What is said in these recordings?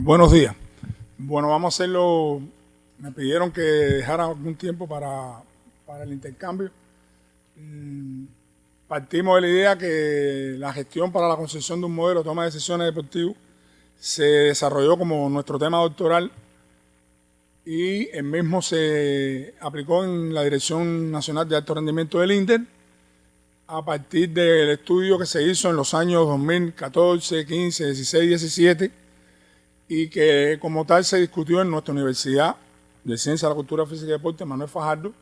Buenos días. Bueno, vamos a hacerlo. Me pidieron que dejara algún tiempo para el intercambio. Partimos de la idea que la gestión para la concesión de un modelo de toma de decisiones deportivo se desarrolló como nuestro tema doctoral y el mismo se aplicó en la Dirección Nacional de Alto Rendimiento del INDER a partir del estudio que se hizo en los años 2014, 15, 16, 17 y que como tal se discutió en nuestra Universidad de Ciencia de la Cultura Física y Deporte Manuel Fajardo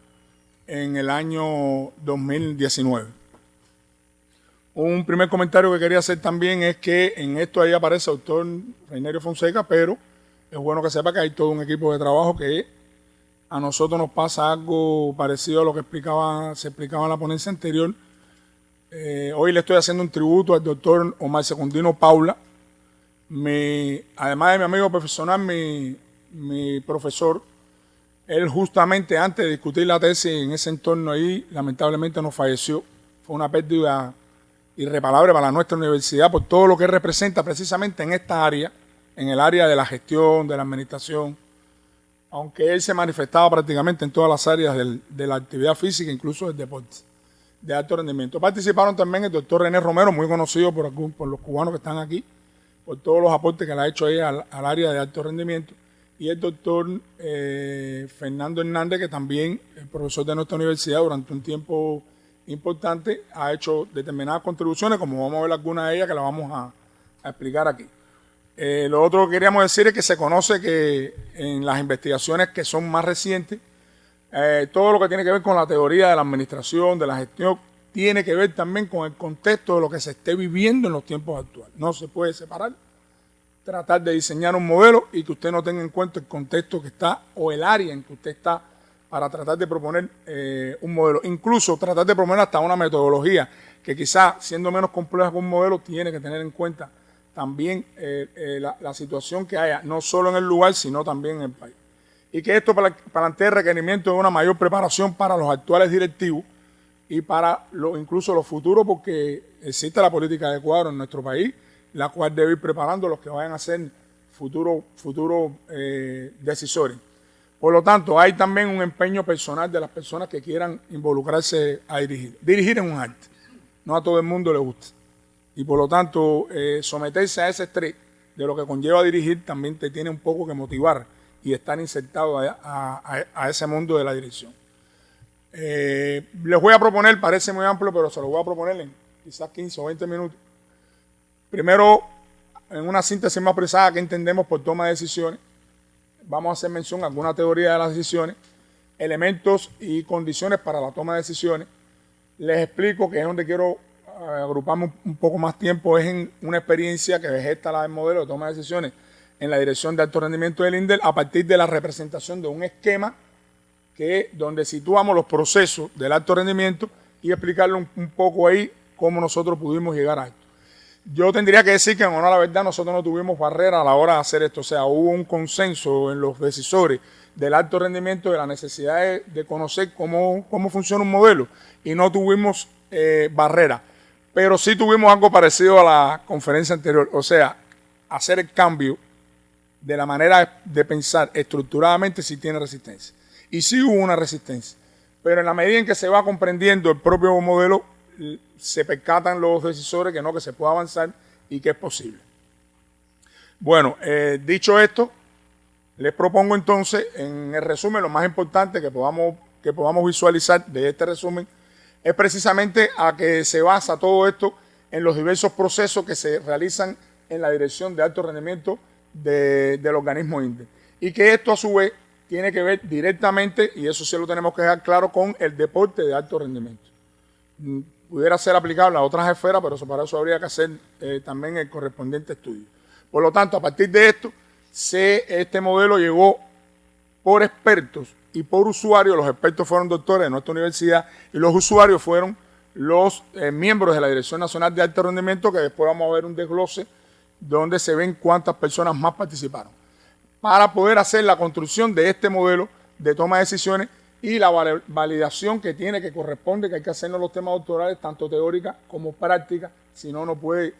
en el año 2019. Un primer comentario que quería hacer también es que en esto ahí aparece el doctor Reinerio Fonseca, pero es bueno que sepa que hay todo un equipo de trabajo que a nosotros nos pasa algo parecido a lo que se explicaba en la ponencia anterior. Hoy le estoy haciendo un tributo al doctor Omar Secundino Paula, además de mi amigo profesional, mi profesor. Él justamente antes de discutir la tesis en ese entorno ahí, lamentablemente nos falleció. Fue una pérdida irreparable para nuestra universidad por todo lo que representa precisamente en esta área, en el área de la gestión, de la administración, aunque él se manifestaba prácticamente en todas las áreas de la actividad física, incluso del deporte de alto rendimiento. Participaron también el doctor René Romero, muy conocido por los cubanos que están aquí, por todos los aportes que le ha hecho ella al área de alto rendimiento, y el doctor Fernando Hernández, que también es profesor de nuestra universidad durante un tiempo importante, ha hecho determinadas contribuciones, como vamos a ver algunas de ellas que las vamos a explicar aquí. Lo otro que queríamos decir es que se conoce que en las investigaciones que son más recientes, todo lo que tiene que ver con la teoría de la administración, de la gestión, tiene que ver también con el contexto de lo que se esté viviendo en los tiempos actuales. No se puede separar, tratar de diseñar un modelo y que usted no tenga en cuenta el contexto que está o el área en que usted está para tratar de proponer un modelo. Incluso tratar de proponer hasta una metodología que quizá siendo menos compleja que un modelo tiene que tener en cuenta también la situación que haya, no solo en el lugar, sino también en el país. Y que esto plantea el requerimiento de una mayor preparación para los actuales directivos y para incluso los futuros, porque existe la política de cuadro en nuestro país, la cual debe ir preparando los que vayan a ser futuros decisores. Por lo tanto, hay también un empeño personal de las personas que quieran involucrarse a dirigir. Dirigir es un arte, no a todo el mundo le gusta. Y por lo tanto, someterse a ese estrés de lo que conlleva dirigir también te tiene un poco que motivar y estar insertado a ese mundo de la dirección. Les voy a proponer, parece muy amplio, pero se lo voy a proponer en quizás 15 o 20 minutos. Primero, en una síntesis más precisada que entendemos por toma de decisiones, vamos a hacer mención a alguna teoría de las decisiones, elementos y condiciones para la toma de decisiones. Les explico que es donde quiero agruparme un poco más tiempo, es en una experiencia que gesta la del modelo de toma de decisiones en la Dirección de Alto Rendimiento del INDER a partir de la representación de un esquema donde situamos los procesos del alto rendimiento y explicarle un poco ahí cómo nosotros pudimos llegar a esto. Yo tendría que decir que en honor a la verdad nosotros no tuvimos barrera a la hora de hacer esto, o sea, hubo un consenso en los decisores del alto rendimiento de la necesidad de conocer cómo funciona un modelo y no tuvimos barrera, pero sí tuvimos algo parecido a la conferencia anterior, o sea, hacer el cambio de la manera de pensar estructuradamente sí tiene resistencia. Y sí hubo una resistencia, pero en la medida en que se va comprendiendo el propio modelo, se percatan los decisores que se puede avanzar y que es posible. Bueno, dicho esto, les propongo entonces, en el resumen, lo más importante que podamos visualizar de este resumen es precisamente a que se basa todo esto en los diversos procesos que se realizan en la Dirección de Alto Rendimiento del organismo INDER. Y que esto a su vez tiene que ver directamente, y eso sí lo tenemos que dejar claro, con el deporte de alto rendimiento. Pudiera ser aplicable a otras esferas, pero para eso habría que hacer también el correspondiente estudio. Por lo tanto, a partir de esto, este modelo llegó por expertos y por usuarios. Los expertos fueron doctores de nuestra universidad y los usuarios fueron los miembros de la Dirección Nacional de Alto Rendimiento, que después vamos a ver un desglose donde se ven cuántas personas más participaron, para poder hacer la construcción de este modelo de toma de decisiones y la validación que corresponde, que hay que hacer en los temas doctorales, tanto teórica como práctica, si no, no puedes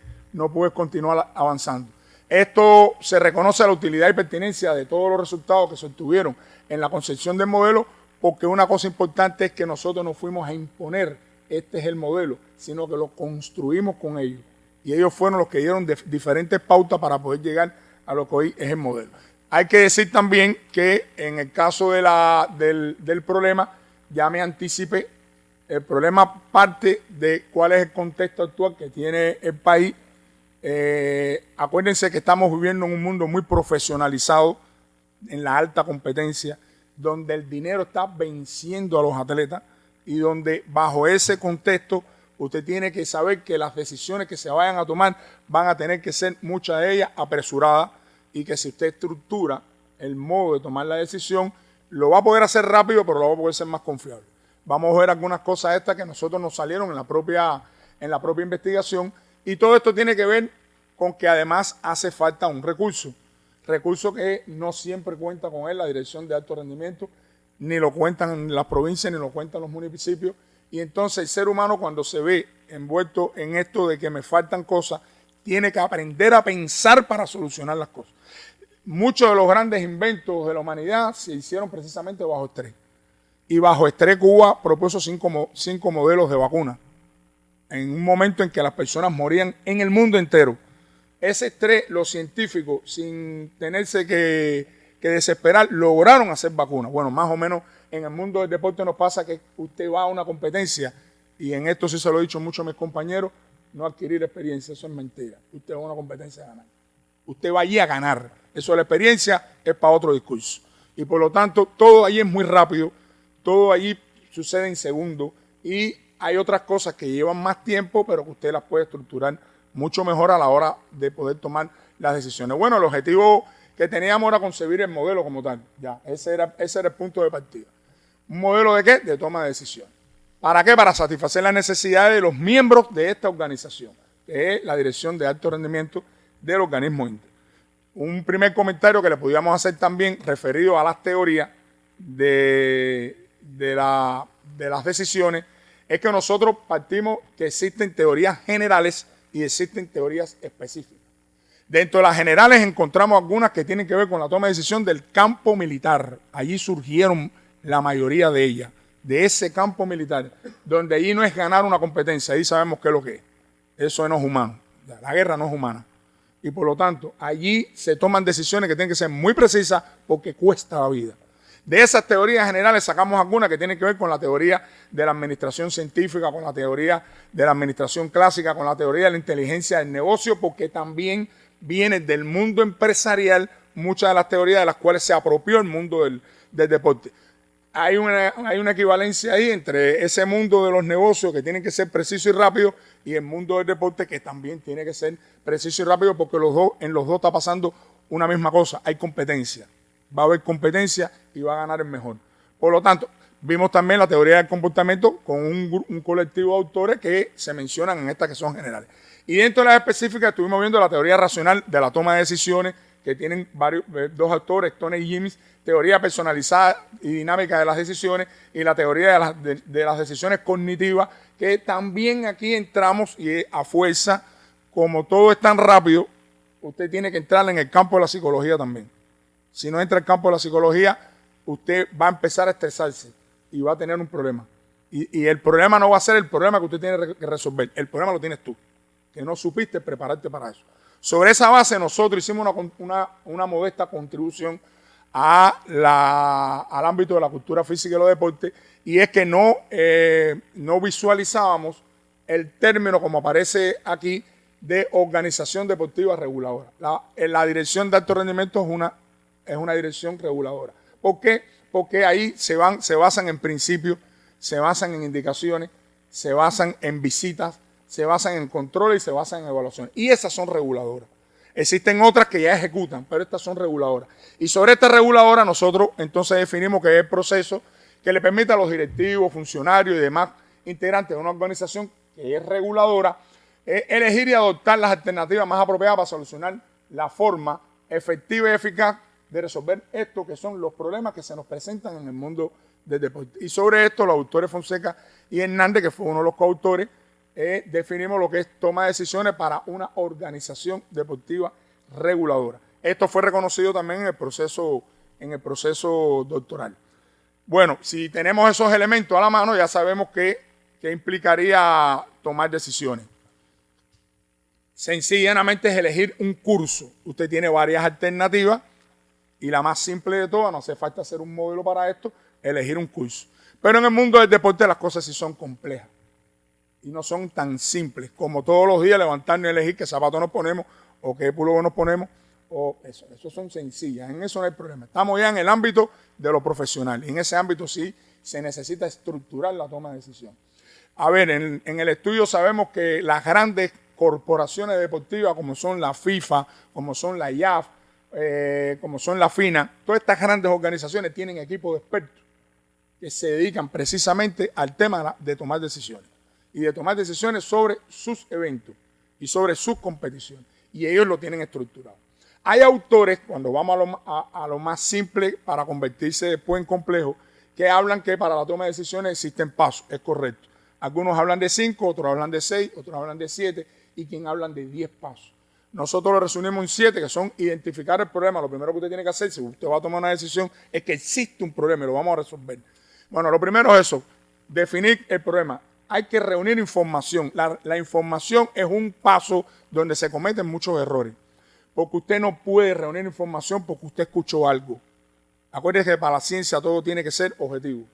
continuar avanzando. Esto se reconoce la utilidad y pertinencia de todos los resultados que se obtuvieron en la concepción del modelo, porque una cosa importante es que nosotros no fuimos a imponer este es el modelo, sino que lo construimos con ellos. Y ellos fueron los que dieron diferentes pautas para poder llegar a lo que hoy es el modelo. Hay que decir también que en el caso del problema, ya me anticipé, el problema parte de cuál es el contexto actual que tiene el país. Acuérdense que estamos viviendo en un mundo muy profesionalizado, en la alta competencia, donde el dinero está venciendo a los atletas y donde bajo ese contexto usted tiene que saber que las decisiones que se vayan a tomar van a tener que ser, muchas de ellas, apresuradas, y que si usted estructura el modo de tomar la decisión, lo va a poder hacer rápido, pero lo va a poder ser más confiable. Vamos a ver algunas cosas estas que nosotros nos salieron en la propia investigación, y todo esto tiene que ver con que además hace falta un recurso que no siempre cuenta con él la Dirección de Alto Rendimiento, ni lo cuentan las provincias, ni lo cuentan los municipios, y entonces el ser humano, cuando se ve envuelto en esto de que me faltan cosas, tiene que aprender a pensar para solucionar las cosas. Muchos de los grandes inventos de la humanidad se hicieron precisamente bajo estrés. Y bajo estrés Cuba propuso cinco modelos de vacuna en un momento en que las personas morían en el mundo entero. Ese estrés, los científicos, sin tenerse que desesperar, lograron hacer vacunas. Bueno, más o menos en el mundo del deporte nos pasa que usted va a una competencia, y en esto sí se lo he dicho mucho a mis compañeros, no adquirir experiencia, eso es mentira. Usted va a una competencia a ganar. Usted va allí a ganar. Eso de la experiencia es para otro discurso. Y por lo tanto, todo allí es muy rápido, todo allí sucede en segundos, y hay otras cosas que llevan más tiempo, pero que usted las puede estructurar mucho mejor a la hora de poder tomar las decisiones. Bueno, el objetivo que teníamos era concebir el modelo como tal. Ya, ese era el punto de partida. ¿Un modelo de qué? De toma de decisiones. ¿Para qué? Para satisfacer las necesidades de los miembros de esta organización, que es la Dirección de Alto Rendimiento del organismo INTE. Un primer comentario que le podíamos hacer también referido a las teorías de las decisiones es que nosotros partimos que existen teorías generales y existen teorías específicas. Dentro de las generales encontramos algunas que tienen que ver con la toma de decisión del campo militar. Allí surgieron la mayoría de ellas, de ese campo militar, donde allí no es ganar una competencia, ahí sabemos qué es lo que es. Eso no es humano, la guerra no es humana. Y por lo tanto, allí se toman decisiones que tienen que ser muy precisas porque cuesta la vida. De esas teorías generales sacamos algunas que tienen que ver con la teoría de la administración científica, con la teoría de la administración clásica, con la teoría de la inteligencia del negocio, porque también vienen del mundo empresarial muchas de las teorías de las cuales se apropió el mundo del deporte. Hay una equivalencia ahí entre ese mundo de los negocios que tienen que ser preciso y rápido y el mundo del deporte que también tiene que ser preciso y rápido, porque en los dos está pasando una misma cosa, hay competencia. Va a haber competencia y va a ganar el mejor. Por lo tanto, vimos también la teoría del comportamiento con un colectivo de autores que se mencionan en estas que son generales. Y dentro de las específicas estuvimos viendo la teoría racional de la toma de decisiones, que tienen dos autores, Tony y Jimmy, teoría personalizada y dinámica de las decisiones, y la teoría de las decisiones cognitivas, que también aquí entramos, y a fuerza, como todo es tan rápido, usted tiene que entrar en el campo de la psicología también. Si no entra en el campo de la psicología, usted va a empezar a estresarse y va a tener un problema. Y el problema no va a ser el problema que usted tiene que resolver, el problema lo tienes tú, que no supiste prepararte para eso. Sobre esa base nosotros hicimos una modesta contribución al ámbito de la cultura física y los deportes, y es que no visualizábamos el término, como aparece aquí, de organización deportiva reguladora. La Dirección de Alto Rendimiento es una dirección reguladora. ¿Por qué? Porque ahí se basan en principios, se basan en indicaciones, se basan en visitas, se basan en controles y se basan en evaluaciones. Y esas son reguladoras. Existen otras que ya ejecutan, pero estas son reguladoras. Y sobre esta reguladora nosotros entonces definimos que es el proceso que le permite a los directivos, funcionarios y demás integrantes de una organización que es reguladora elegir y adoptar las alternativas más apropiadas para solucionar la forma efectiva y eficaz de resolver esto que son los problemas que se nos presentan en el mundo del deporte. Y sobre esto los autores Fonseca y Hernández, que fue uno de los coautores, definimos lo que es toma de decisiones para una organización deportiva reguladora. Esto fue reconocido también en el proceso doctoral. Bueno, si tenemos esos elementos a la mano, ya sabemos que implicaría tomar decisiones. Sencillamente es elegir un curso. Usted tiene varias alternativas y la más simple de todas, no hace falta hacer un modelo para esto, elegir un curso. Pero en el mundo del deporte las cosas sí son complejas y no son tan simples como todos los días levantarnos y elegir qué zapatos nos ponemos o qué pullover nos ponemos. O eso son sencillas, en eso no hay problema. Estamos ya en el ámbito de lo profesional y en ese ámbito sí se necesita estructurar la toma de decisión. A ver, en el estudio sabemos que las grandes corporaciones deportivas como son la FIFA, como son la IAF, como son la FINA, todas estas grandes organizaciones tienen equipos de expertos que se dedican precisamente al tema de tomar decisiones y de tomar decisiones sobre sus eventos y sobre sus competiciones y ellos lo tienen estructurado. Hay autores, cuando vamos a lo más simple para convertirse después en complejo, que hablan que para la toma de decisiones existen pasos, es correcto. Algunos hablan de 5, otros hablan de 6, otros hablan de 7 y quien hablan de 10 pasos. Nosotros lo resumimos en 7, que son identificar el problema. Lo primero que usted tiene que hacer, si usted va a tomar una decisión, es que existe un problema y lo vamos a resolver. Bueno, lo primero es eso, definir el problema. Hay que reunir información. La información es un paso donde se cometen muchos errores. Porque usted no puede reunir información porque usted escuchó algo. Acuérdese que para la ciencia todo tiene que ser objetivo.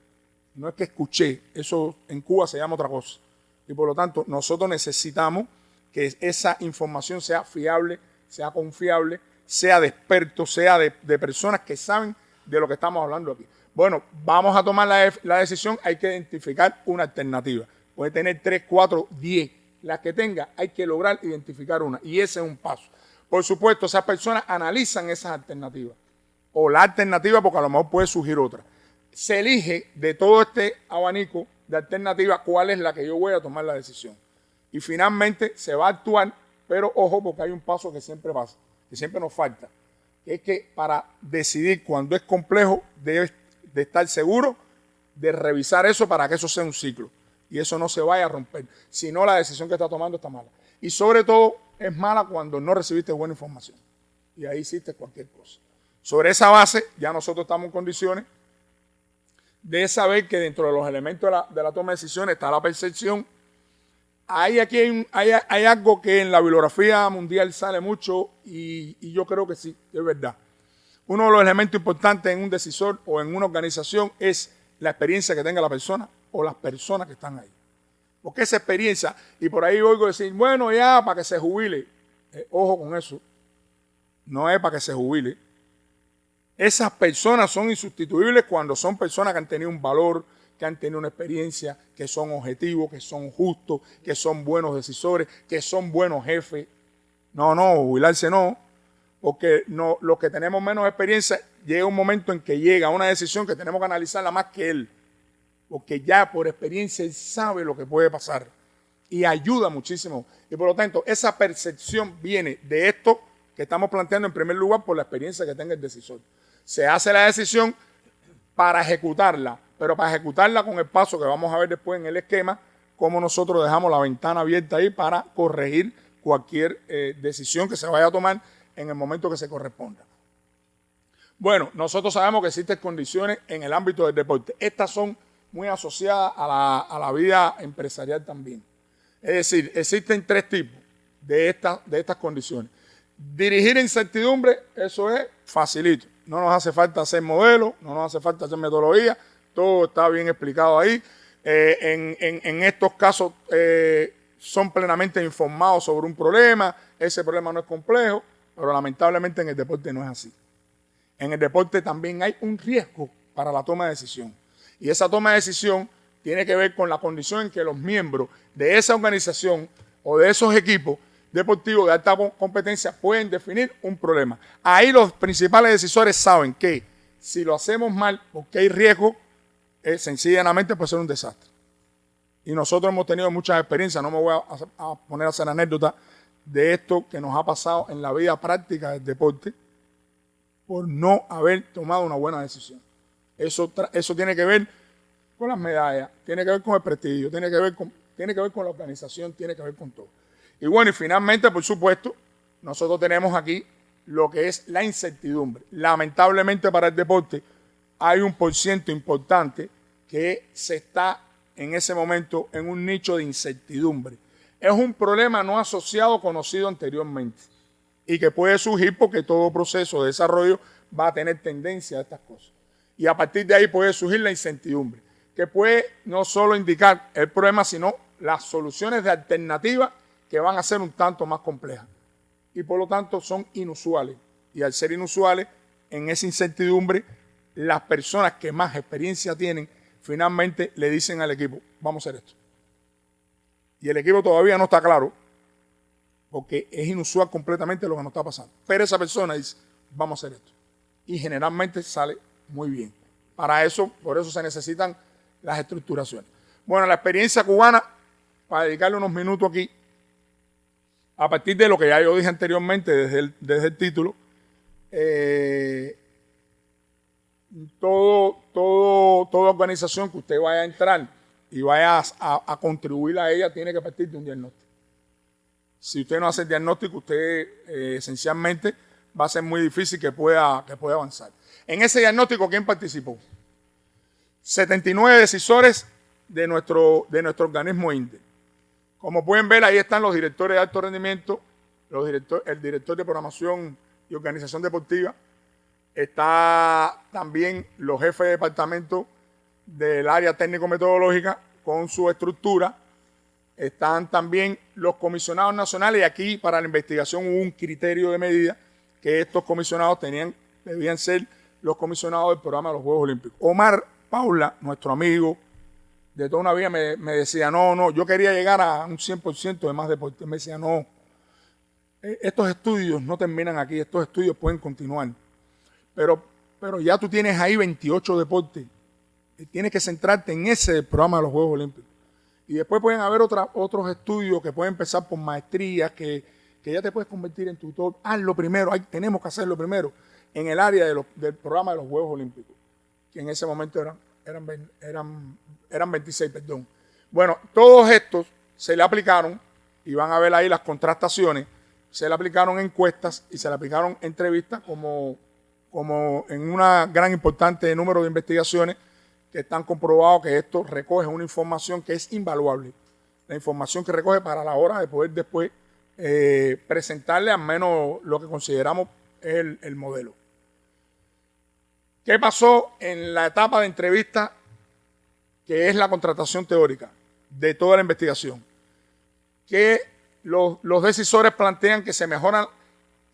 No es que escuché, eso en Cuba se llama otra cosa. Y por lo tanto, nosotros necesitamos que esa información sea fiable, sea confiable, sea de expertos, sea de personas que saben de lo que estamos hablando aquí. Bueno, vamos a tomar la decisión, hay que identificar una alternativa. Puede tener 3, 4, 10. Las que tenga, hay que lograr identificar una. Y ese es un paso. Por supuesto, esas personas analizan esas alternativas. O la alternativa, porque a lo mejor puede surgir otra. Se elige de todo este abanico de alternativas cuál es la que yo voy a tomar la decisión. Y finalmente se va a actuar, pero ojo, porque hay un paso que siempre pasa, que siempre nos falta. Que es que para decidir cuando es complejo, debe de estar seguro de revisar eso para que eso sea un ciclo. Y eso no se vaya a romper. Si no, la decisión que está tomando está mala. Y sobre todo, es mala cuando no recibiste buena información. Y ahí hiciste cualquier cosa. Sobre esa base, ya nosotros estamos en condiciones de saber que dentro de los elementos de la toma de decisiones está la percepción. Hay algo que en la bibliografía mundial sale mucho y yo creo que sí, es verdad. Uno de los elementos importantes en un decisor o en una organización es la experiencia que tenga la persona o las personas que están ahí. Porque esa experiencia, y por ahí oigo decir, bueno, ya, para que se jubile. Ojo con eso, no es para que se jubile. Esas personas son insustituibles cuando son personas que han tenido un valor, que han tenido una experiencia, que son objetivos, que son justos, que son buenos decisores, que son buenos jefes. No, jubilarse no, porque no, los que tenemos menos experiencia, llega un momento en que llega una decisión que tenemos que analizarla más que él, porque ya por experiencia él sabe lo que puede pasar y ayuda muchísimo. Y por lo tanto, esa percepción viene de esto que estamos planteando en primer lugar por la experiencia que tenga el decisor. Se hace la decisión para ejecutarla, pero para ejecutarla con el paso que vamos a ver después en el esquema, cómo nosotros dejamos la ventana abierta ahí para corregir cualquier decisión que se vaya a tomar en el momento que se corresponda. Bueno, nosotros sabemos que existen condiciones en el ámbito del deporte. Estas son muy asociadas a la vida empresarial también. Es decir, existen 3 tipos de estas condiciones. Dirigir incertidumbre, eso es facilito. No nos hace falta hacer modelos, no nos hace falta hacer metodología, todo está bien explicado ahí. En estos casos son plenamente informados sobre un problema, ese problema no es complejo, pero lamentablemente en el deporte no es así. En el deporte también hay un riesgo para la toma de decisión. Y esa toma de decisión tiene que ver con la condición en que los miembros de esa organización o de esos equipos deportivos de alta competencia pueden definir un problema. Ahí los principales decisores saben que si lo hacemos mal, porque hay riesgo, sencillamente puede ser un desastre. Y nosotros hemos tenido muchas experiencias, no me voy a poner a hacer anécdotas de esto que nos ha pasado en la vida práctica del deporte por no haber tomado una buena decisión. Eso tiene que ver con las medallas, tiene que ver con el prestigio, tiene que ver con la organización, tiene que ver con todo. Y bueno, y finalmente, por supuesto, nosotros tenemos aquí lo que es la incertidumbre. Lamentablemente para el deporte hay un porciento importante que se está en ese momento en un nicho de incertidumbre. Es un problema no asociado conocido anteriormente y que puede surgir porque todo proceso de desarrollo va a tener tendencia a estas cosas. Y a partir de ahí puede surgir la incertidumbre, que puede no solo indicar el problema, sino las soluciones de alternativa que van a ser un tanto más complejas. Y por lo tanto son inusuales. Y al ser inusuales, en esa incertidumbre, las personas que más experiencia tienen, finalmente le dicen al equipo, vamos a hacer esto. Y el equipo todavía no está claro, porque es inusual completamente lo que nos está pasando. Pero esa persona dice, vamos a hacer esto. Y generalmente sale muy bien. Para eso, por eso se necesitan las estructuraciones. Bueno, la experiencia cubana, para dedicarle unos minutos aquí, a partir de lo que ya yo dije anteriormente desde el título, toda organización que usted vaya a entrar y vaya a contribuir a ella tiene que partir de un diagnóstico. Si usted no hace el diagnóstico, usted esencialmente va a ser muy difícil que pueda avanzar. En ese diagnóstico, ¿quién participó? 79 decisores de nuestro organismo INDE. Como pueden ver, ahí están los directores de alto rendimiento, el director de programación y organización deportiva. Está también los jefes de departamento del área técnico-metodológica con su estructura. Están también los comisionados nacionales y aquí para la investigación hubo un criterio de medida que estos comisionados debían ser los comisionados del programa de los Juegos Olímpicos. Omar Paula, nuestro amigo de toda una vida, me decía, no, yo quería llegar a un 100% de más deporte. Me decía, no, estos estudios no terminan aquí, estos estudios pueden continuar. Pero ya tú tienes ahí 28 deportes y tienes que centrarte en ese programa de los Juegos Olímpicos. Y después pueden haber otros estudios que pueden empezar por maestrías, que ya te puedes convertir en tutor. Hazlo primero, tenemos que hacerlo primero en el área del programa de los Juegos Olímpicos, que en ese momento eran 26, perdón. Bueno, todos estos se le aplicaron, y van a ver ahí las contrastaciones, se le aplicaron encuestas y se le aplicaron entrevistas como en una gran importante número de investigaciones que están comprobados que esto recoge una información que es invaluable. La información que recoge para la hora de poder después presentarle al menos lo que consideramos es el modelo. ¿Qué pasó en la etapa de entrevista, que es la contratación teórica de toda la investigación? Que los decisores plantean que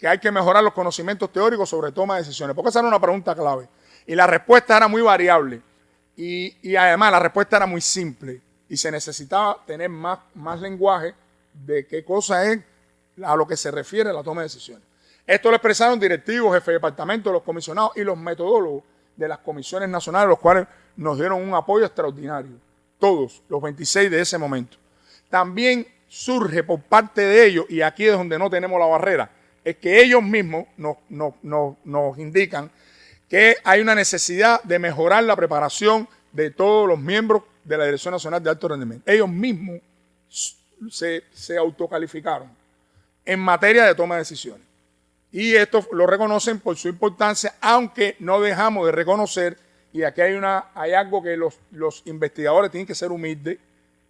hay que mejorar los conocimientos teóricos sobre toma de decisiones, porque esa era una pregunta clave. Y la respuesta era muy variable. Y además la respuesta era muy simple. Y se necesitaba tener más lenguaje de qué cosa es a lo que se refiere la toma de decisiones. Esto lo expresaron directivos, jefes de departamento, los comisionados y los metodólogos de las comisiones nacionales, los cuales nos dieron un apoyo extraordinario. Todos, los 26 de ese momento. También surge por parte de ellos, y aquí es donde no tenemos la barrera, es que ellos mismos nos indican que hay una necesidad de mejorar la preparación de todos los miembros de la Dirección Nacional de Alto Rendimiento. Ellos mismos se autocalificaron en materia de toma de decisiones. Y esto lo reconocen por su importancia, aunque no dejamos de reconocer, y aquí hay algo que los investigadores tienen que ser humildes.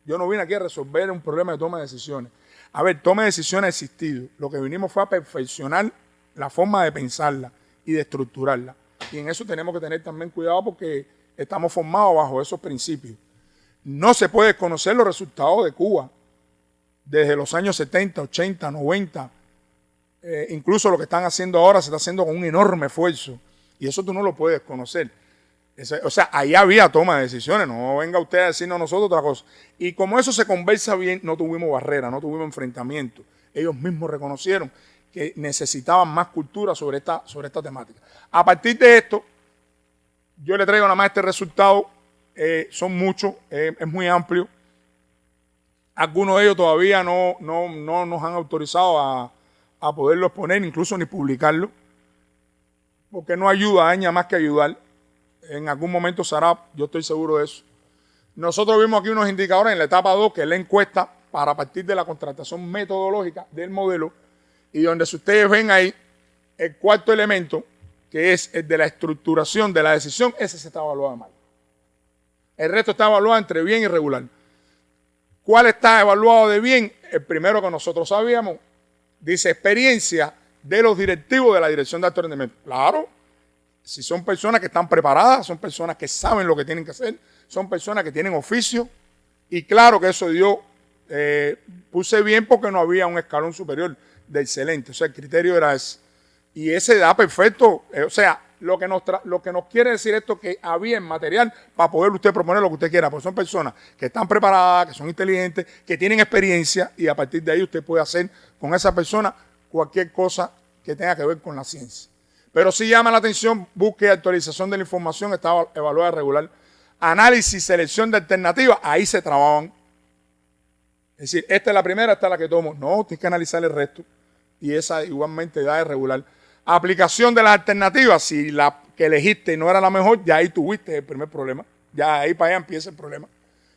Yo no vine aquí a resolver un problema de toma de decisiones. A ver, toma de decisiones ha existido. Lo que vinimos fue a perfeccionar la forma de pensarla y de estructurarla. Y en eso tenemos que tener también cuidado porque estamos formados bajo esos principios. No se puede desconocer los resultados de Cuba desde los años 70, 80, 90. Incluso lo que están haciendo ahora se está haciendo con un enorme esfuerzo. Y eso tú no lo puedes conocer. O sea, ahí había toma de decisiones. No venga usted a decirnos a nosotros otra cosa. Y como eso se conversa bien, no tuvimos barrera, no tuvimos enfrentamiento. Ellos mismos reconocieron que necesitaban más cultura sobre esta temática. A partir de esto, yo le traigo nada más este resultado. Son muchos, es muy amplio. Algunos de ellos todavía no nos han autorizado a poderlo exponer, incluso ni publicarlo, porque no ayuda, daña más que ayudar. En algún momento se hará, yo estoy seguro de eso. Nosotros vimos aquí unos indicadores en la etapa 2, que es la encuesta para partir de la contratación metodológica del modelo, y donde si ustedes ven ahí, el cuarto elemento, que es el de la estructuración de la decisión, ese se está evaluado mal. El resto está evaluado entre bien y regular. ¿Cuál está evaluado de bien? El primero que nosotros sabíamos, dice experiencia de los directivos de la Dirección de Alto Rendimiento. Claro, si son personas que están preparadas, son personas que saben lo que tienen que hacer, son personas que tienen oficio, y claro que eso dio, puse bien porque no había un escalón superior de excelente, o sea, el criterio era ese. Y ese da perfecto, o sea, lo que nos quiere decir esto que había en material para poder usted proponer lo que usted quiera, porque son personas que están preparadas, que son inteligentes, que tienen experiencia, y a partir de ahí usted puede hacer con esa persona cualquier cosa que tenga que ver con la ciencia. Pero si llama la atención, búsqueda y actualización de la información, estaba evaluada regular. Análisis y selección de alternativas, ahí se trababan. Es decir, esta es la primera, esta es la que tomo. No, tienes que analizar el resto. Y esa igualmente da es regular. Aplicación de las alternativas, si la que elegiste no era la mejor, ya ahí tuviste el primer problema. Ya ahí para allá empieza el problema.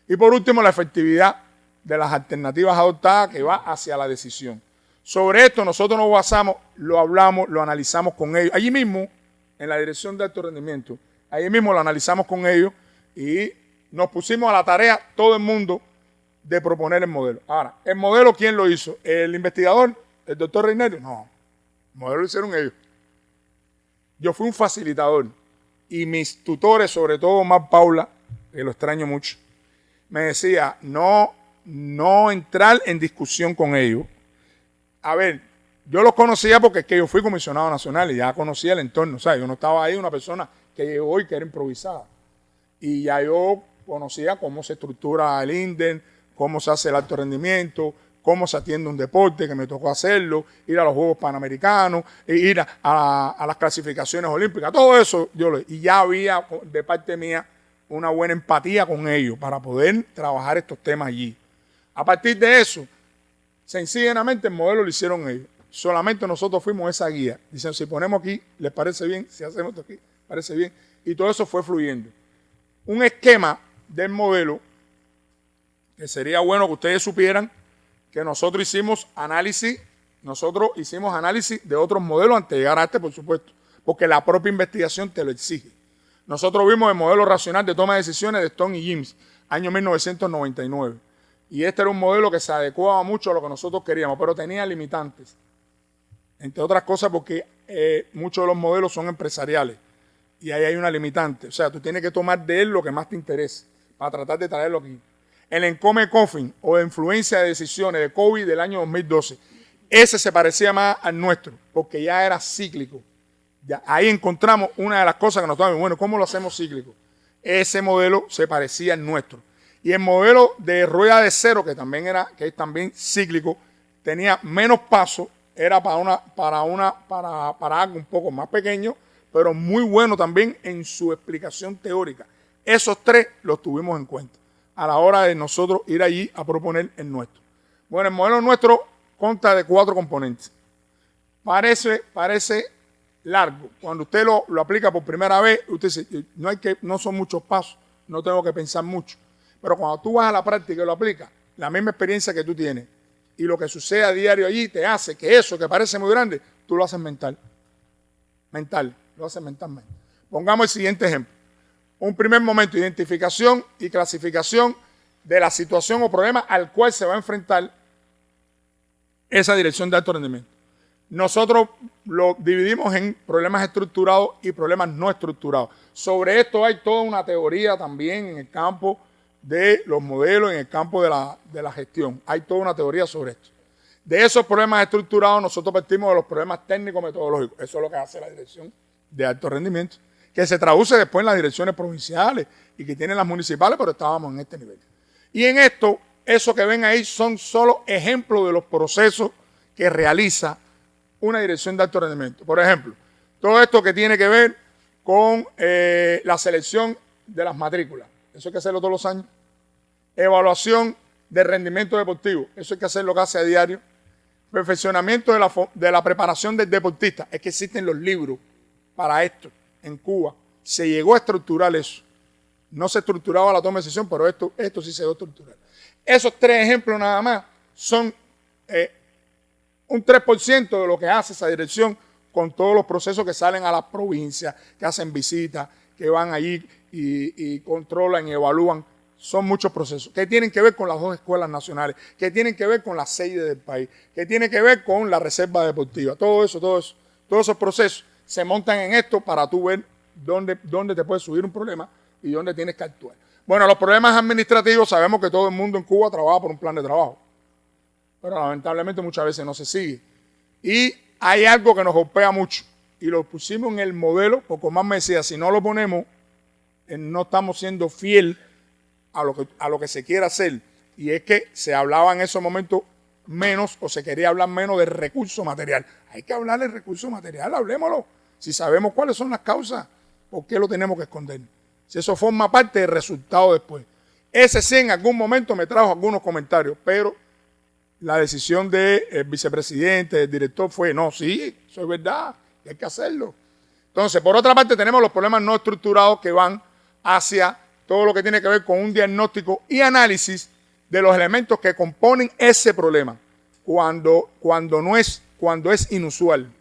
Y por último, la efectividad de las alternativas adoptadas que va hacia la decisión. Sobre esto nosotros nos basamos, lo hablamos, lo analizamos con ellos. Allí mismo, en la Dirección de Alto Rendimiento, allí mismo lo analizamos con ellos y nos pusimos a la tarea, todo el mundo, de proponer el modelo. Ahora, ¿el modelo quién lo hizo? ¿El investigador? ¿El doctor Reinerio? No, el modelo lo hicieron ellos. Yo fui un facilitador y mis tutores, sobre todo más Paula, que lo extraño mucho, me decía, no entrar en discusión con ellos. A ver, yo los conocía porque es que yo fui comisionado nacional y ya conocía el entorno. O sea, yo no estaba ahí una persona que llegó y que era improvisada. Y ya yo conocía cómo se estructura el INDEN, cómo se hace el alto rendimiento, cómo se atiende un deporte, que me tocó hacerlo, ir a los Juegos Panamericanos, ir a las clasificaciones olímpicas, todo eso. Y ya había de parte mía una buena empatía con ellos para poder trabajar estos temas allí. A partir de eso, sencillamente el modelo lo hicieron ellos. Solamente nosotros fuimos esa guía. Dicen, si ponemos aquí, ¿les parece bien? Si hacemos esto aquí, ¿parece bien? Y todo eso fue fluyendo. Un esquema del modelo que sería bueno que ustedes supieran que nosotros hicimos análisis de otros modelos antes de llegar a este, por supuesto, porque la propia investigación te lo exige. Nosotros vimos el modelo racional de toma de decisiones de Stone y James, año 1999. Y este era un modelo que se adecuaba mucho a lo que nosotros queríamos, pero tenía limitantes. Entre otras cosas porque muchos de los modelos son empresariales y ahí hay una limitante. O sea, tú tienes que tomar de él lo que más te interese para tratar de traerlo aquí. El Encome Coffin o de influencia de decisiones de COVID del año 2012, ese se parecía más al nuestro porque ya era cíclico. Ya, ahí encontramos una de las cosas que nos estaban, bueno, ¿cómo lo hacemos cíclico? Ese modelo se parecía al nuestro. Y el modelo de rueda de cero, que es también cíclico, tenía menos pasos, era para algo un poco más pequeño, pero muy bueno también en su explicación teórica. Esos tres los tuvimos en cuenta a la hora de nosotros ir allí a proponer el nuestro. Bueno, el modelo nuestro consta de 4 componentes. Parece largo. Cuando usted lo aplica por primera vez, usted dice, no son muchos pasos, no tengo que pensar mucho. Pero cuando tú vas a la práctica y lo aplicas, la misma experiencia que tú tienes y lo que sucede a diario allí te hace que eso que parece muy grande, tú lo haces mental. Lo haces mentalmente. Pongamos el siguiente ejemplo. Un primer momento, identificación y clasificación de la situación o problema al cual se va a enfrentar esa dirección de alto rendimiento. Nosotros lo dividimos en problemas estructurados y problemas no estructurados. Sobre esto hay toda una teoría también en el campo de los modelos, en el campo de la gestión. Hay toda una teoría sobre esto. De esos problemas estructurados nosotros partimos de los problemas técnico-metodológicos. Eso es lo que hace la dirección de alto rendimiento, que se traduce después en las direcciones provinciales y que tienen las municipales, pero estábamos en este nivel. Y en esto, eso que ven ahí son solo ejemplos de los procesos que realiza una dirección de alto rendimiento. Por ejemplo, todo esto que tiene que ver con la selección de las matrículas. Eso hay que hacerlo todos los años. Evaluación de rendimiento deportivo. Eso hay que hacerlo casi a diario. Perfeccionamiento de la preparación del deportista. Es que existen los libros para esto. En Cuba se llegó a estructurar eso. No se estructuraba la toma de decisión, pero esto sí se llegó a estructurar. Esos 3 ejemplos nada más son un 3% de lo que hace esa dirección con todos los procesos que salen a las provincias, que hacen visitas, que van allí y controlan y evalúan. Son muchos procesos que tienen que ver con las dos escuelas nacionales, que tienen que ver con la sede del país, que tienen que ver con la reserva deportiva. Todos esos procesos se montan en esto para tú ver dónde te puede subir un problema y dónde tienes que actuar. Bueno, los problemas administrativos, sabemos que todo el mundo en Cuba trabaja por un plan de trabajo, pero lamentablemente muchas veces no se sigue. Y hay algo que nos golpea mucho y lo pusimos en el modelo, porque más me decía, si no lo ponemos, no estamos siendo fiel a lo que se quiere hacer, y es que se hablaba en esos momentos menos, o se quería hablar menos del recurso material. Hay que hablar del recurso material, hablémoslo. Si sabemos cuáles son las causas, ¿por qué lo tenemos que esconder? Si eso forma parte del resultado después. Ese sí en algún momento me trajo algunos comentarios, pero la decisión del vicepresidente, del director fue, no, sí, eso es verdad, hay que hacerlo. Entonces, por otra parte, tenemos los problemas no estructurados que van hacia todo lo que tiene que ver con un diagnóstico y análisis de los elementos que componen ese problema cuando es inusual.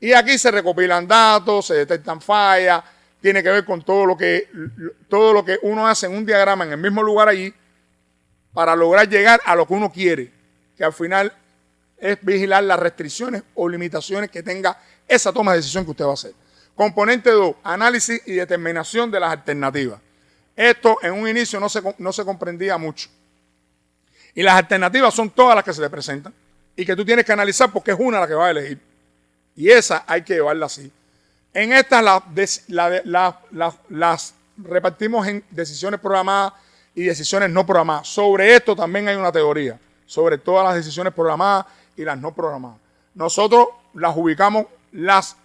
Y aquí se recopilan datos, se detectan fallas, tiene que ver con todo lo que uno hace en un diagrama en el mismo lugar allí para lograr llegar a lo que uno quiere, que al final es vigilar las restricciones o limitaciones que tenga esa toma de decisión que usted va a hacer. Componente 2, análisis y determinación de las alternativas. Esto en un inicio no se comprendía mucho. Y las alternativas son todas las que se te presentan y que tú tienes que analizar porque es una la que vas a elegir. Y esa hay que llevarla así. En estas las repartimos en decisiones programadas y decisiones no programadas. Sobre esto también hay una teoría, sobre todas las decisiones programadas y las no programadas. Nosotros las ubicamos, las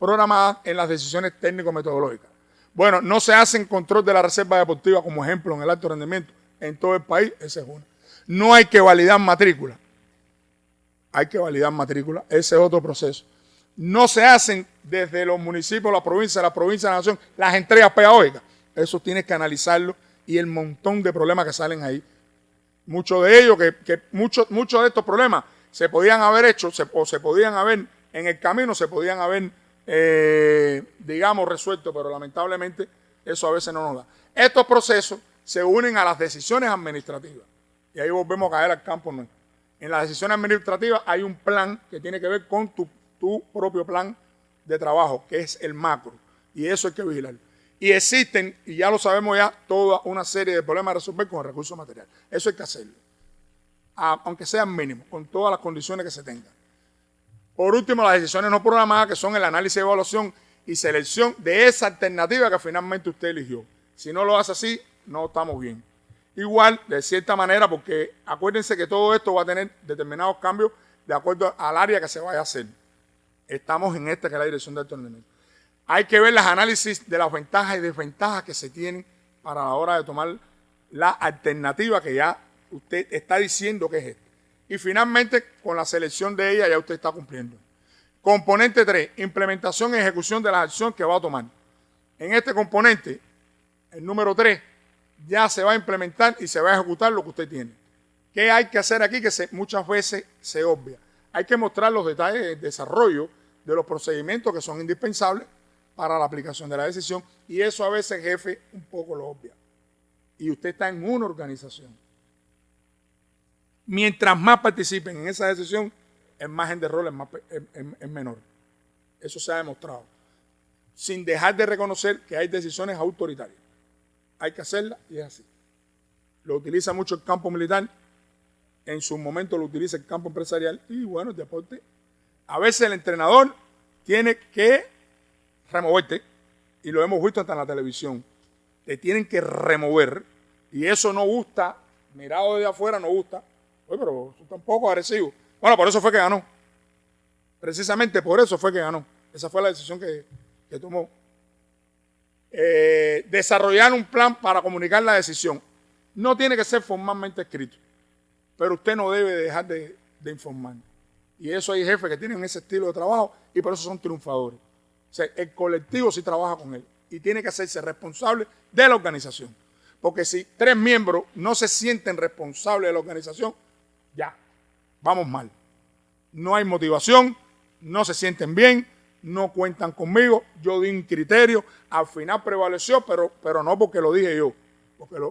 programadas, en las decisiones técnico-metodológicas. Bueno, no se hace control de la reserva deportiva como ejemplo en el alto rendimiento en todo el país, esa es una. No hay que validar matrícula. Hay que validar matrícula, ese es otro proceso. No se hacen desde los municipios, la provincia, la nación, las entregas pedagógicas. Eso tienes que analizarlo y el montón de problemas que salen ahí. Muchos de ellos, muchos de estos problemas se podían haber hecho o se podían haber en el camino, se podían haber digamos, resuelto, pero lamentablemente eso a veces no nos da. Estos procesos se unen a las decisiones administrativas y ahí volvemos a caer al campo nuestro. En las decisiones administrativas hay un plan que tiene que ver con tu propio plan de trabajo, que es el macro, y eso hay que vigilarlo. Y existen, y ya lo sabemos ya, toda una serie de problemas a resolver con el recurso material. Eso hay que hacerlo, aunque sean mínimos, con todas las condiciones que se tengan. Por último, las decisiones no programadas, que son el análisis, evaluación y selección de esa alternativa que finalmente usted eligió. Si no lo hace así, no estamos bien. Igual, de cierta manera, porque acuérdense que todo esto va a tener determinados cambios de acuerdo al área que se vaya a hacer. Estamos en esta que es la dirección de alto rendimiento. Hay que ver los análisis de las ventajas y desventajas que se tienen para la hora de tomar la alternativa que ya usted está diciendo que es esta. Y finalmente, con la selección de ella ya usted está cumpliendo. Componente 3, implementación y ejecución de las acciones que va a tomar. En este componente, el número 3, ya se va a implementar y se va a ejecutar lo que usted tiene. ¿Qué hay que hacer aquí? Que muchas veces se obvia. Hay que mostrar los detalles del desarrollo de los procedimientos que son indispensables para la aplicación de la decisión, y eso a veces, jefe, un poco lo obvia. Y usted está en una organización. Mientras más participen en esa decisión, el margen de error es menor. Eso se ha demostrado. Sin dejar de reconocer que hay decisiones autoritarias. Hay que hacerlas y es así. Lo utiliza mucho el campo militar, en su momento lo utiliza el campo empresarial y bueno, el deporte. A veces el entrenador tiene que removerte, y lo hemos visto hasta en la televisión. Te tienen que remover y eso no gusta, mirado desde afuera no gusta. Oye, pero eso tampoco es agresivo. Bueno, por eso fue que ganó. Precisamente por eso fue que ganó. Esa fue la decisión que tomó. Desarrollar un plan para comunicar la decisión. No tiene que ser formalmente escrito, pero usted no debe dejar de informar. Y eso hay jefes que tienen ese estilo de trabajo y por eso son triunfadores. O sea, el colectivo sí trabaja con él y tiene que hacerse responsable de la organización. Porque si 3 miembros no se sienten responsables de la organización, ya, vamos mal. No hay motivación, no se sienten bien, no cuentan conmigo, yo di un criterio, al final prevaleció, pero no porque lo dije yo,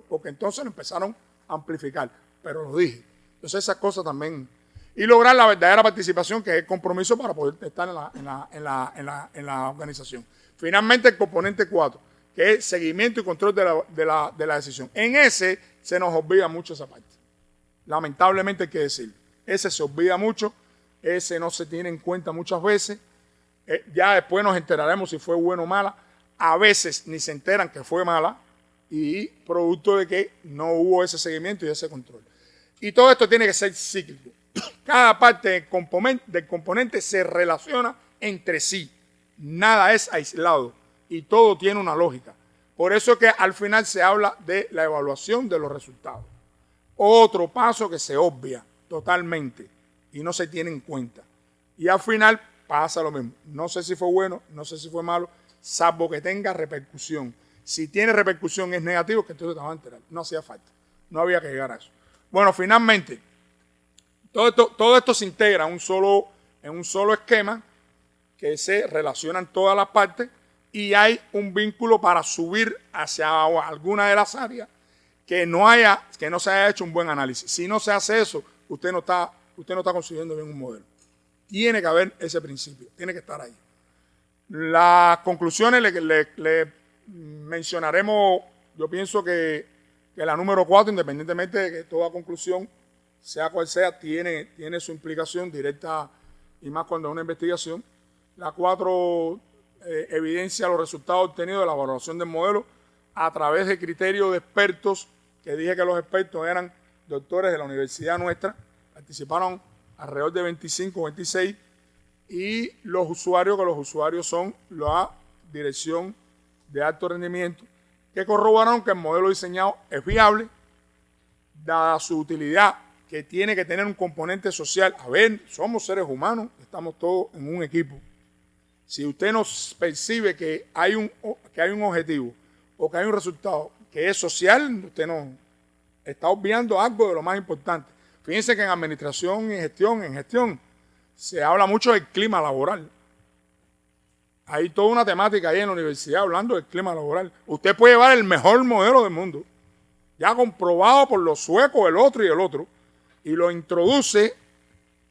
porque entonces lo empezaron a amplificar, pero lo dije. Entonces esas cosas también, y lograr la verdadera participación, que es el compromiso para poder estar en la organización. Finalmente el componente 4, que es seguimiento y control de la decisión. En ese se nos olvida mucho esa parte. Lamentablemente hay que decirlo. Ese se olvida mucho, ese no se tiene en cuenta muchas veces. Ya después nos enteraremos si fue buena o mala. A veces ni se enteran que fue mala y producto de que no hubo ese seguimiento y ese control. Y todo esto tiene que ser cíclico. Cada parte del componente se relaciona entre sí. Nada es aislado y todo tiene una lógica. Por eso es que al final se habla de la evaluación de los resultados. Otro paso que se obvia totalmente y no se tiene en cuenta. Y al final pasa lo mismo. No sé si fue bueno, no sé si fue malo, salvo que tenga repercusión. Si tiene repercusión es negativo, que entonces te vas a enterar. No hacía falta. No había que llegar a eso. Bueno, finalmente, todo esto se integra en un solo esquema que se relacionan todas las partes y hay un vínculo para subir hacia alguna de las áreas que no se haya hecho un buen análisis. Si no se hace eso, usted no está construyendo bien un modelo. Tiene que haber ese principio, tiene que estar ahí. Las conclusiones le mencionaremos, yo pienso que la número 4, independientemente de que toda conclusión, sea cual sea, tiene su implicación directa y más cuando es una investigación. La 4 evidencia los resultados obtenidos de la evaluación del modelo a través de criterios de expertos, que dije que los expertos eran doctores de la universidad nuestra, participaron alrededor de 25 o 26, y los usuarios son la Dirección de Alto Rendimiento, que corroboraron que el modelo diseñado es viable, dada su utilidad, que tiene que tener un componente social. A ver, somos seres humanos, estamos todos en un equipo. Si usted no percibe que hay un objetivo o que hay un resultado que es social, usted no está obviando algo de lo más importante. Fíjense que en administración y en gestión, se habla mucho del clima laboral. Hay toda una temática ahí en la universidad hablando del clima laboral. Usted puede llevar el mejor modelo del mundo, ya comprobado por los suecos, el otro y el otro, y lo introduce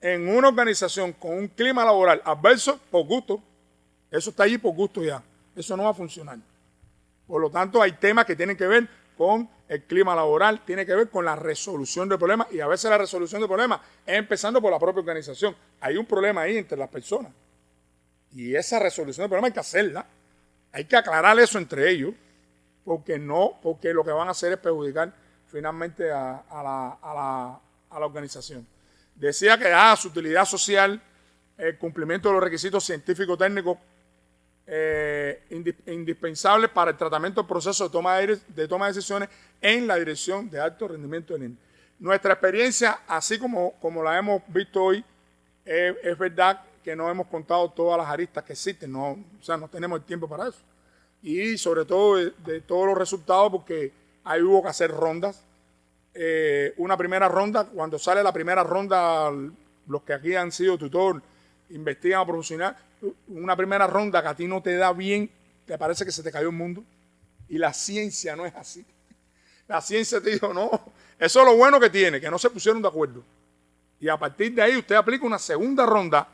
en una organización con un clima laboral adverso por gusto. Eso está allí por gusto ya. Eso no va a funcionar. Por lo tanto, hay temas que tienen que ver con el clima laboral, tiene que ver con la resolución de problemas, y a veces la resolución de problemas es empezando por la propia organización. Hay un problema ahí entre las personas y esa resolución de problemas hay que hacerla. Hay que aclarar eso entre ellos, porque lo que van a hacer es perjudicar finalmente a la organización. Decía que su utilidad social, el cumplimiento de los requisitos científico-técnicos indispensables para el tratamiento del proceso de toma de decisiones en la Dirección de Alto Rendimiento del INE. Nuestra experiencia, así como la hemos visto hoy, es verdad que no hemos contado todas las aristas que existen, no tenemos el tiempo para eso. Y sobre todo de todos los resultados, porque ahí hubo que hacer rondas. Una primera ronda, cuando sale la primera ronda, los que aquí han sido tutor, investigan a profesional, una primera ronda que a ti no te da bien, te parece que se te cayó el mundo. Y la ciencia no es así. La ciencia te dijo, no, eso es lo bueno que tiene, que no se pusieron de acuerdo. Y a partir de ahí usted aplica una segunda ronda